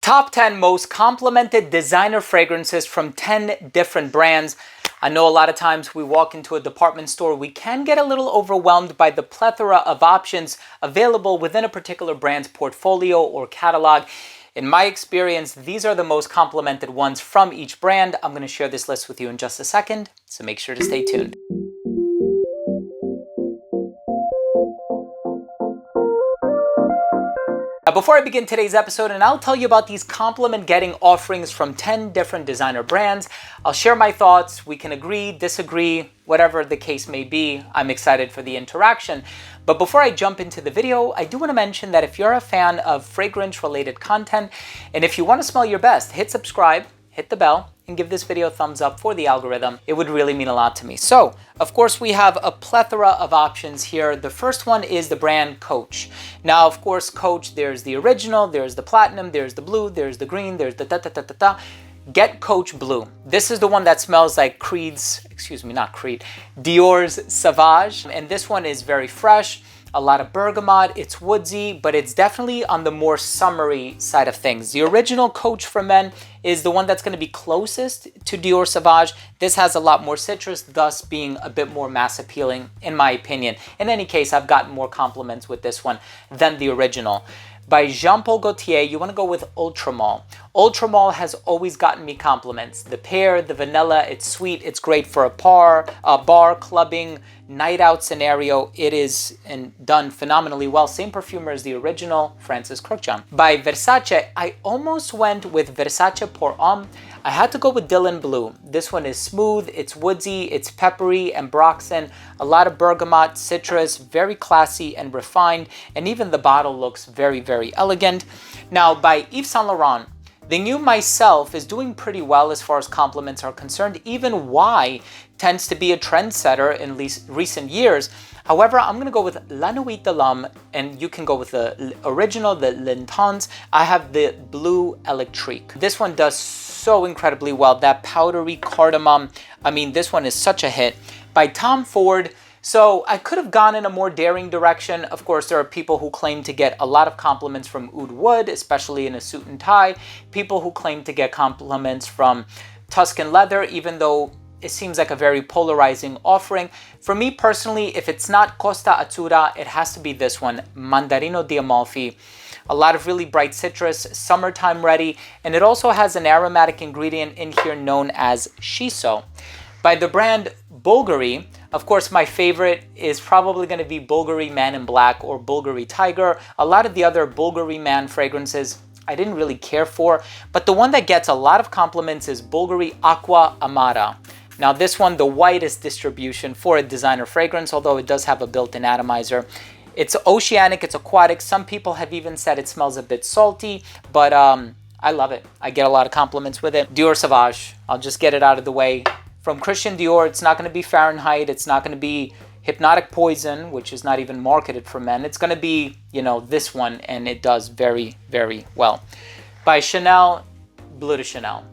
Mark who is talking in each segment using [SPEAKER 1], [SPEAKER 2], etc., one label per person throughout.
[SPEAKER 1] Top 10 most complimented designer fragrances from 10 different brands. I know a lot of times we walk into a department store, we can get a little overwhelmed by the plethora of options available within a particular brand's portfolio or catalog. In my experience, these are the most complimented ones from each brand. I'm going to share this list with you in just a second, so make sure to stay tuned. Now, before I begin today's episode, and I'll tell you about these compliment-getting offerings from 10 different designer brands, I'll share my thoughts. We can agree, disagree, whatever the case may be. I'm excited for the interaction. But before I jump into the video, I do want to mention that if you're a fan of fragrance-related content, and if you want to smell your best, hit subscribe, hit the bell, and give this video a thumbs up for the algorithm. It would really mean a lot to me. So, of course, we have a plethora of options here. The first one is the brand Coach. Now, of course, Coach, there's the original, there's the platinum, there's the blue, there's the green, there's the da-da-da-da-da. Get Coach Blue. This is the one that smells like Dior's Sauvage. And this one is very fresh. A lot of bergamot, it's woodsy, but it's definitely on the more summery side of things. The original Coach for Men is the one that's going to be closest to Dior Sauvage. This has a lot more citrus, thus being a bit more mass appealing, in my opinion. In any case, I've gotten more compliments with this one than the original. By Jean Paul Gaultier, you want to go with Ultramall. Ultramall has always gotten me compliments. The pear, the vanilla, it's sweet. It's great for a bar, clubbing, night out scenario. It is done phenomenally well. Same perfumer as the original, Francis Kurkdjian. By Versace, I almost went with Versace Pour Homme. I had to go with Dylan Blue. This one is smooth, it's woodsy, it's peppery and ambroxan, a lot of bergamot, citrus, very classy and refined, and even the bottle looks very, very elegant. Now, by Yves Saint Laurent, the new Myself is doing pretty well as far as compliments are concerned. Even Y tends to be a trendsetter in recent years. However, I'm going to go with La Nuit de l'Homme, and you can go with the original, the L'Intense. I have the Blue Electrique. This one does so incredibly well. That powdery cardamom, I mean, this one is such a hit. By Tom Ford, so I could have gone in a more daring direction. Of course, there are people who claim to get a lot of compliments from oud wood, especially in a suit and tie. People who claim to get compliments from Tuscan leather, even though it seems like a very polarizing offering. For me personally, if it's not Costa Azzurra, it has to be this one, Mandarino di Amalfi. A lot of really bright citrus, summertime ready, and it also has an aromatic ingredient in here known as shiso. By the brand Bulgari, of course, my favorite is probably going to be Bulgari Man in Black or Bulgari Tiger. A lot of the other Bulgari Man fragrances I didn't really care for, but the one that gets a lot of compliments is Bulgari Acqua Amara. Now this one, the widest distribution for a designer fragrance, although it does have a built-in atomizer. It's oceanic, it's aquatic. Some people have even said it smells a bit salty, but I love it. I get a lot of compliments with it. Dior Sauvage, I'll just get it out of the way. From Christian Dior, it's not going to be Fahrenheit, it's not going to be Hypnotic Poison, which is not even marketed for men. It's going to be, you know, this one, and it does very, very well. By Chanel, Bleu de Chanel.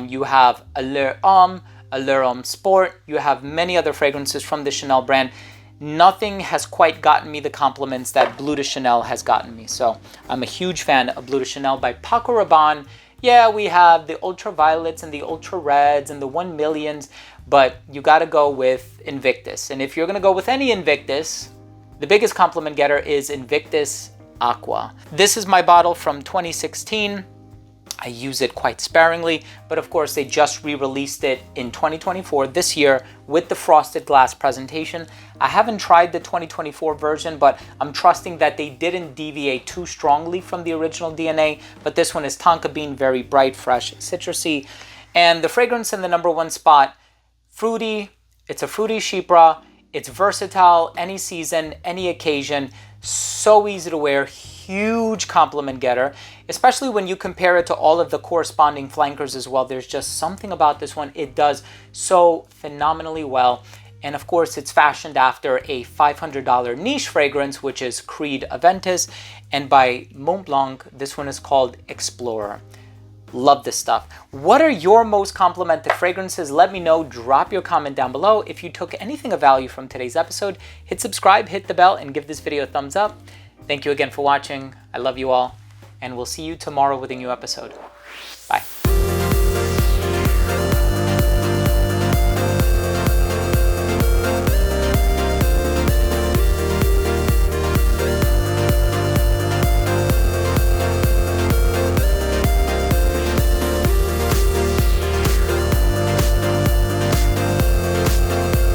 [SPEAKER 1] You have Allure Homme Sport. You have many other fragrances from the Chanel brand. Nothing has quite gotten me the compliments that Bleu de Chanel has gotten me. So I'm a huge fan of Bleu de Chanel. By Paco Rabanne, yeah, we have the ultraviolets and the ultra reds and the 1 millions, but you got to go with Invictus. And if you're going to go with any Invictus, the biggest compliment getter is Invictus Aqua. This is my bottle from 2016. I use it quite sparingly, but of course they just re-released it in 2024 this year with the frosted glass presentation. I haven't tried the 2024 version, but I'm trusting that they didn't deviate too strongly from the original DNA. But this one is tonka bean, very bright, fresh, citrusy. And the fragrance in the #1 spot, fruity. It's a fruity chypre. It's versatile, any season, any occasion. So easy to wear, huge compliment getter, especially when you compare it to all of the corresponding flankers as well. There's just something about this one. It does so phenomenally well. And of course, it's fashioned after a $500 niche fragrance, which is Creed Aventus. And by Montblanc, this one is called Explorer. Love this stuff. What are your most complimented fragrances? Let me know. Drop your comment down below. If you took anything of value from today's episode, hit subscribe, hit the bell, and give this video a thumbs up. Thank you again for watching. I love you all. and we'll see you tomorrow with a new episode. Bye.